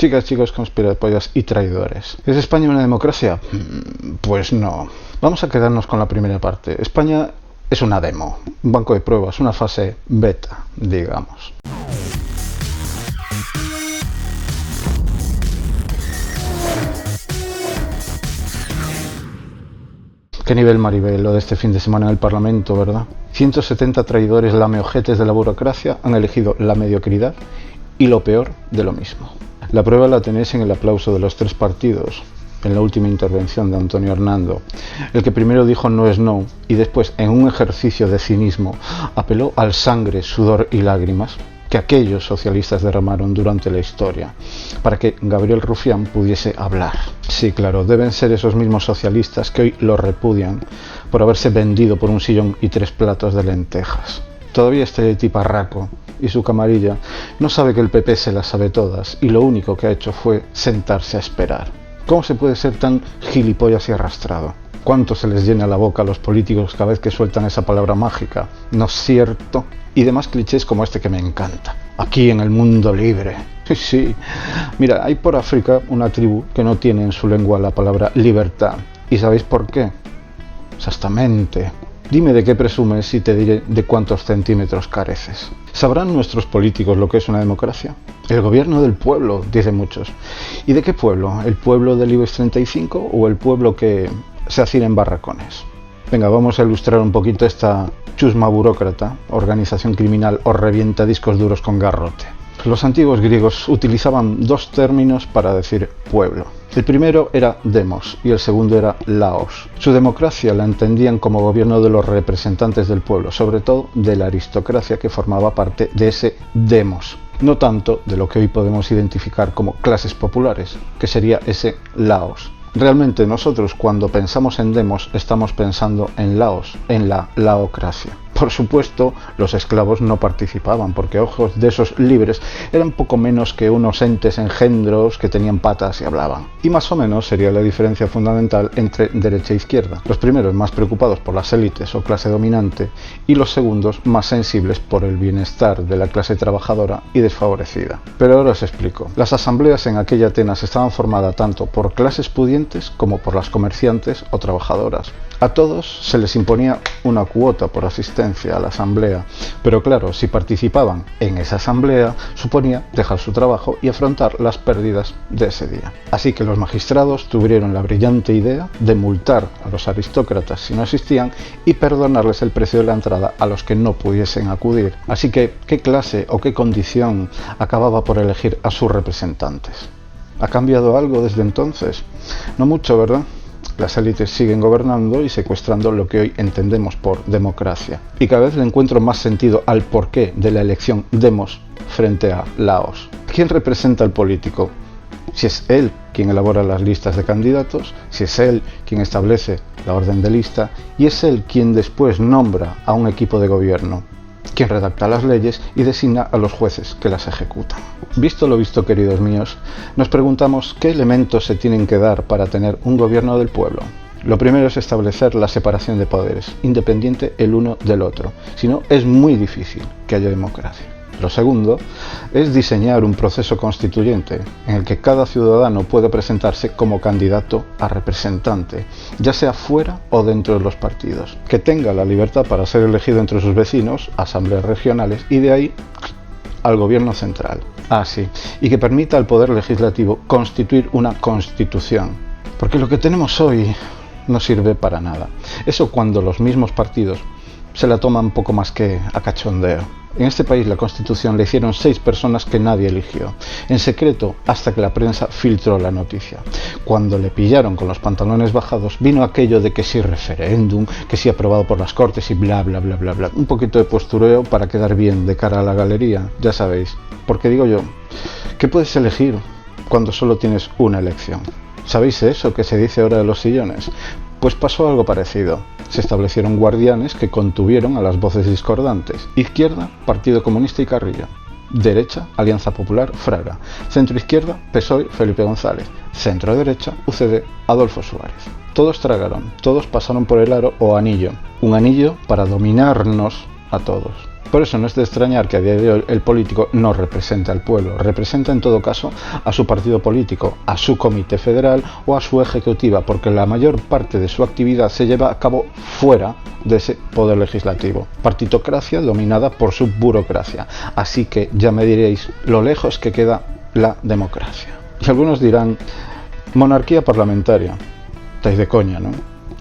Chicas, chicos, conspirapollas y traidores. ¿Es España una democracia? Pues no. Vamos a quedarnos con la primera parte. España es una demo, un banco de pruebas, una fase beta, digamos. Qué nivel Maribel lo de este fin de semana en el Parlamento, ¿verdad? 170 traidores lameojetes de la burocracia han elegido la mediocridad y lo peor de lo mismo. La prueba la tenéis en el aplauso de los tres partidos, en la última intervención de Antonio Hernando, el que primero dijo no es no y después, en un ejercicio de cinismo, apeló al sangre, sudor y lágrimas que aquellos socialistas derramaron durante la historia para que Gabriel Rufián pudiese hablar. Sí, claro, deben ser esos mismos socialistas que hoy lo repudian por haberse vendido por un sillón y 3 platos de lentejas. Todavía este tiparraco y su camarilla no sabe que el PP se las sabe todas y lo único que ha hecho fue sentarse a esperar. ¿Cómo se puede ser tan gilipollas y arrastrado? ¿Cuánto se les llena la boca a los políticos cada vez que sueltan esa palabra mágica? ¿No es cierto? Y demás clichés como este que me encanta. Aquí en el mundo libre. Sí. Mira, hay por África una tribu que no tiene en su lengua la palabra libertad. ¿Y sabéis por qué? Exactamente. Dime de qué presumes y te diré de cuántos centímetros careces. ¿Sabrán nuestros políticos lo que es una democracia? El gobierno del pueblo, dicen muchos. ¿Y de qué pueblo? ¿El pueblo del IBEX 35 o el pueblo que se hacina en barracones? Venga, vamos a ilustrar un poquito esta chusma burócrata, organización criminal o revienta discos duros con garrote. Los antiguos griegos utilizaban 2 términos para decir pueblo. El primero era demos y el segundo era laos. Su democracia la entendían como gobierno de los representantes del pueblo, sobre todo de la aristocracia que formaba parte de ese demos. No tanto de lo que hoy podemos identificar como clases populares, que sería ese laos. Realmente nosotros cuando pensamos en demos estamos pensando en laos, en la laocracia. Por supuesto, los esclavos no participaban porque a ojos de esos libres eran poco menos que unos entes engendros que tenían patas y hablaban. Y más o menos sería la diferencia fundamental entre derecha e izquierda. Los primeros más preocupados por las élites o clase dominante y los segundos más sensibles por el bienestar de la clase trabajadora y desfavorecida. Pero ahora os explico. Las asambleas en aquella Atenas estaban formadas tanto por clases pudientes como por las comerciantes o trabajadoras. A todos se les imponía una cuota por asistencia a la asamblea, pero claro, si participaban en esa asamblea, suponía dejar su trabajo y afrontar las pérdidas de ese día. Así que los magistrados tuvieron la brillante idea de multar a los aristócratas si no asistían y perdonarles el precio de la entrada a los que no pudiesen acudir. Así que, ¿qué clase o qué condición acababa por elegir a sus representantes? ¿Ha cambiado algo desde entonces? No mucho, ¿verdad? Las élites siguen gobernando y secuestrando lo que hoy entendemos por democracia. Y cada vez le encuentro más sentido al porqué de la elección demos frente a laos. ¿Quién representa al político? Si es él quien elabora las listas de candidatos, si es él quien establece la orden de lista y es él quien después nombra a un equipo de gobierno, quien redacta las leyes y designa a los jueces que las ejecutan. Visto lo visto, queridos míos, nos preguntamos qué elementos se tienen que dar para tener un gobierno del pueblo. Lo primero es establecer la separación de poderes, independiente el uno del otro. Si no, es muy difícil que haya democracia. Lo segundo es diseñar un proceso constituyente en el que cada ciudadano pueda presentarse como candidato a representante, ya sea fuera o dentro de los partidos, que tenga la libertad para ser elegido entre sus vecinos, asambleas regionales y de ahí al gobierno central. Sí, y que permita al Poder Legislativo constituir una constitución, porque lo que tenemos hoy no sirve para nada. Eso cuando los mismos partidos se la toman poco más que a cachondeo. En este país la Constitución la hicieron 6 personas que nadie eligió, en secreto hasta que la prensa filtró la noticia. Cuando le pillaron con los pantalones bajados, vino aquello de que sí referéndum, que sí aprobado por las Cortes y bla bla bla bla bla. Un poquito de postureo para quedar bien de cara a la galería, ya sabéis. Porque digo yo, ¿qué puedes elegir cuando solo tienes una elección? ¿Sabéis eso que se dice ahora de los sillones? Pues pasó algo parecido. Se establecieron guardianes que contuvieron a las voces discordantes. Izquierda, Partido Comunista y Carrillo. Derecha, Alianza Popular, Fraga. Centro izquierda, PSOE, Felipe González. Centro derecha, UCD, Adolfo Suárez. Todos tragaron, todos pasaron por el aro o anillo. Un anillo para dominarnos a todos. Por eso no es de extrañar que a día de hoy el político no represente al pueblo, representa en todo caso a su partido político, a su comité federal o a su ejecutiva, porque la mayor parte de su actividad se lleva a cabo fuera de ese poder legislativo. Partitocracia dominada por su burocracia. Así que ya me diréis lo lejos que queda la democracia. Y algunos dirán, monarquía parlamentaria. Estáis de coña, ¿no?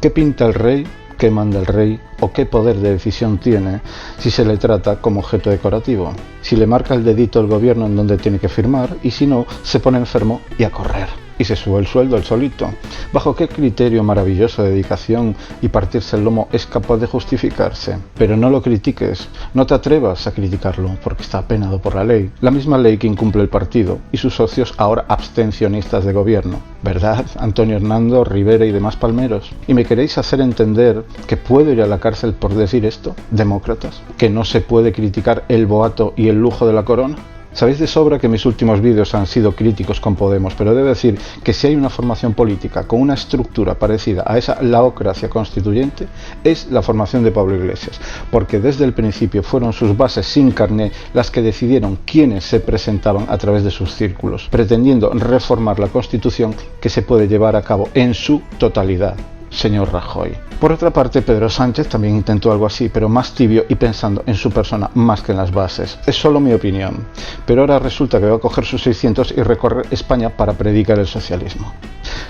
¿Qué pinta el rey? ¿Qué manda el rey? ¿O qué poder de decisión tiene si se le trata como objeto decorativo? Si le marca el dedito el gobierno en donde tiene que firmar y si no, se pone enfermo y a correr. Y se sube el sueldo el solito. ¿Bajo qué criterio maravilloso de dedicación y partirse el lomo es capaz de justificarse? Pero no lo critiques, no te atrevas a criticarlo, porque está penado por la ley. La misma ley que incumple el partido y sus socios ahora abstencionistas de gobierno. ¿Verdad, Antonio Hernando, Rivera y demás palmeros? ¿Y me queréis hacer entender que puedo ir a la cárcel por decir esto, demócratas? ¿Que no se puede criticar el boato y el lujo de la corona? Sabéis de sobra que mis últimos vídeos han sido críticos con Podemos, pero debo decir que si hay una formación política con una estructura parecida a esa laocracia constituyente, es la formación de Pablo Iglesias, porque desde el principio fueron sus bases sin carné las que decidieron quiénes se presentaban a través de sus círculos, pretendiendo reformar la Constitución que se puede llevar a cabo en su totalidad. Señor Rajoy. Por otra parte, Pedro Sánchez también intentó algo así, pero más tibio y pensando en su persona más que en las bases. Es solo mi opinión, pero ahora resulta que va a coger sus 600 y recorrer España para predicar el socialismo.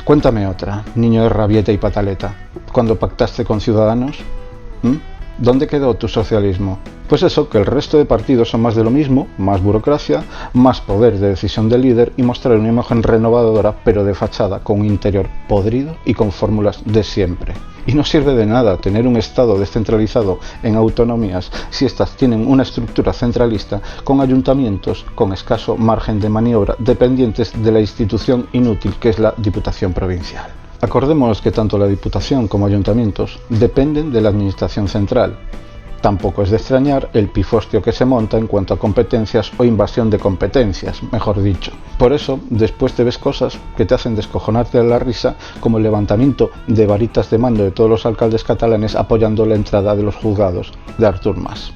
Cuéntame otra, niño de rabieta y pataleta. ¿Cuándo pactaste con Ciudadanos? ¿Dónde quedó tu socialismo? Pues eso, que el resto de partidos son más de lo mismo, más burocracia, más poder de decisión del líder y mostrar una imagen renovadora pero de fachada, con un interior podrido y con fórmulas de siempre. Y no sirve de nada tener un Estado descentralizado en autonomías si éstas tienen una estructura centralista con ayuntamientos con escaso margen de maniobra dependientes de la institución inútil que es la Diputación Provincial. Acordémonos que tanto la Diputación como ayuntamientos dependen de la Administración Central. Tampoco es de extrañar el pifostio que se monta en cuanto a competencias o invasión de competencias, mejor dicho. Por eso, después te ves cosas que te hacen descojonarte de la risa, como el levantamiento de varitas de mando de todos los alcaldes catalanes apoyando la entrada de los juzgados de Artur Mas.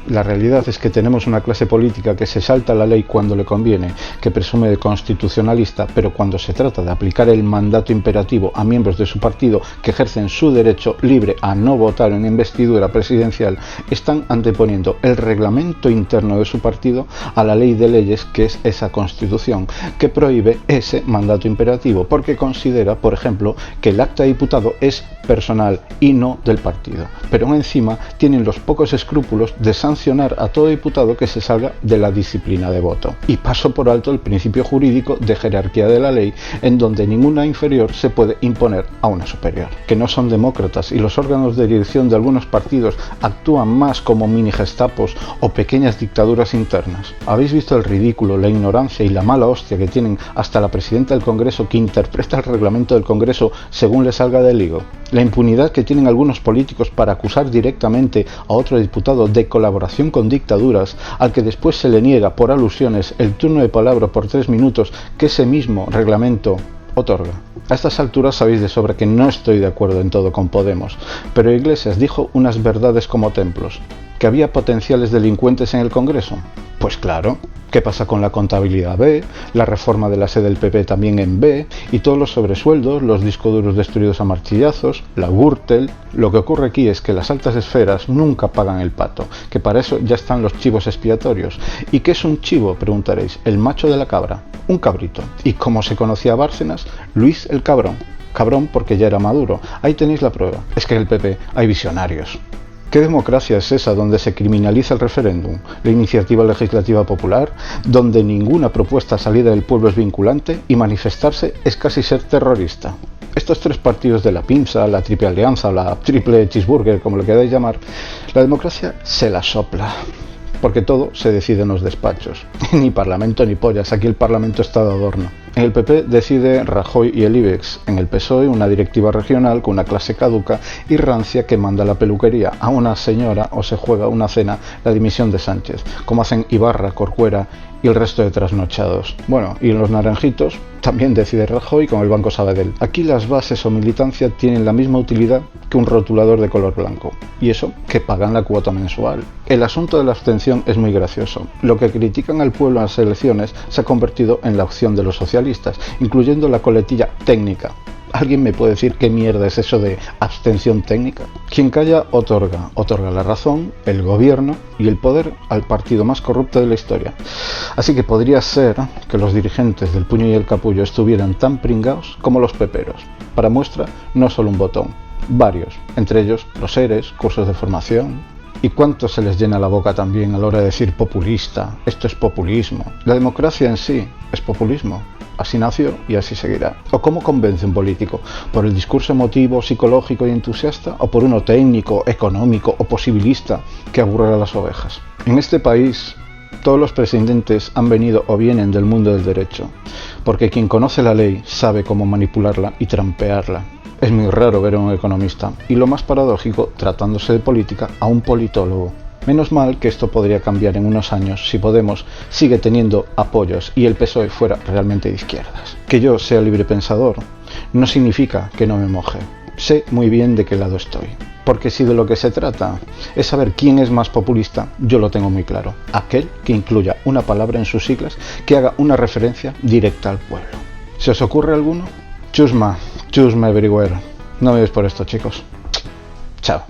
La realidad es que tenemos una clase política que se salta la ley cuando le conviene, que presume de constitucionalista, pero cuando se trata de aplicar el mandato imperativo a miembros de su partido que ejercen su derecho libre a no votar en investidura presidencial, están anteponiendo el reglamento interno de su partido a la ley de leyes que es esa Constitución, que prohíbe ese mandato imperativo, porque considera, por ejemplo, que el acta de diputado es personal y no del partido. Pero encima tienen los pocos escrúpulos de sancionar a todo diputado que se salga de la disciplina de voto. Y paso por alto el principio jurídico de jerarquía de la ley, en donde ninguna inferior se puede imponer a una superior. Que no son demócratas y los órganos de dirección de algunos partidos actúan más como mini gestapos o pequeñas dictaduras internas. ¿Habéis visto el ridículo, la ignorancia y la mala hostia que tienen hasta la presidenta del Congreso que interpreta el reglamento del Congreso según le salga del higo? La impunidad que tienen algunos políticos para acusar directamente a otro diputado de colaboración con dictaduras, al que después se le niega por alusiones el turno de palabra por 3 minutos que ese mismo reglamento otorga. A estas alturas sabéis de sobra que no estoy de acuerdo en todo con Podemos, pero Iglesias dijo unas verdades como templos. ¿Que había potenciales delincuentes en el Congreso? Pues claro. ¿Qué pasa con la contabilidad B, la reforma de la sede del PP también en B, y todos los sobresueldos, los discos duros destruidos a martillazos, la Gürtel? Lo que ocurre aquí es que las altas esferas nunca pagan el pato, que para eso ya están los chivos expiatorios. ¿Y qué es un chivo?, preguntaréis. El macho de la cabra, un cabrito. ¿Y cómo se conocía a Bárcenas? Luis el Cabrón. Cabrón porque ya era maduro. Ahí tenéis la prueba. Es que en el PP hay visionarios. ¿Qué democracia es esa donde se criminaliza el referéndum, la iniciativa legislativa popular, donde ninguna propuesta salida del pueblo es vinculante y manifestarse es casi ser terrorista? Estos 3 partidos de la pinza, la triple alianza o la triple cheeseburger, como lo queráis llamar, la democracia se la sopla. Porque todo se decide en los despachos. Ni parlamento ni pollas, aquí el parlamento está de adorno. En el PP decide Rajoy y el IBEX. En el PSOE una directiva regional con una clase caduca y rancia que manda la peluquería a una señora o se juega una cena la dimisión de Sánchez, como hacen Ibarra, Corcuera y el resto de trasnochados. Bueno, y en los naranjitos también decide Rajoy con el Banco Sabadell. Aquí las bases o militancia tienen la misma utilidad que un rotulador de color blanco, y eso que pagan la cuota mensual. El asunto de la abstención es muy gracioso. Lo que critican al pueblo en las elecciones se ha convertido en la opción de los socialistas, incluyendo la coletilla técnica. ¿Alguien me puede decir qué mierda es eso de abstención técnica? Quien calla otorga la razón, el gobierno y el poder al partido más corrupto de la historia. Así que podría ser que los dirigentes del puño y el capullo estuvieran tan pringaos como los peperos. Para muestra, no solo un botón, varios, entre ellos los ERES, cursos de formación. ¿Y cuánto se les llena la boca también a la hora de decir populista? Esto es populismo. La democracia en sí es populismo. Así nació y así seguirá. ¿O cómo convence un político? ¿Por el discurso emotivo, psicológico y entusiasta? ¿O por uno técnico, económico o posibilista que aburre a las ovejas? En este país, todos los presidentes han venido o vienen del mundo del derecho, porque quien conoce la ley sabe cómo manipularla y trampearla. Es muy raro ver a un economista, y lo más paradójico, tratándose de política, a un politólogo. Menos mal que esto podría cambiar en unos años si Podemos sigue teniendo apoyos y el PSOE fuera realmente de izquierdas. Que yo sea librepensador no significa que no me moje. Sé muy bien de qué lado estoy. Porque si de lo que se trata es saber quién es más populista, yo lo tengo muy claro. Aquel que incluya una palabra en sus siglas que haga una referencia directa al pueblo. ¿Se os ocurre alguno? Chusma everywhere. No me veis por esto, chicos. Chao.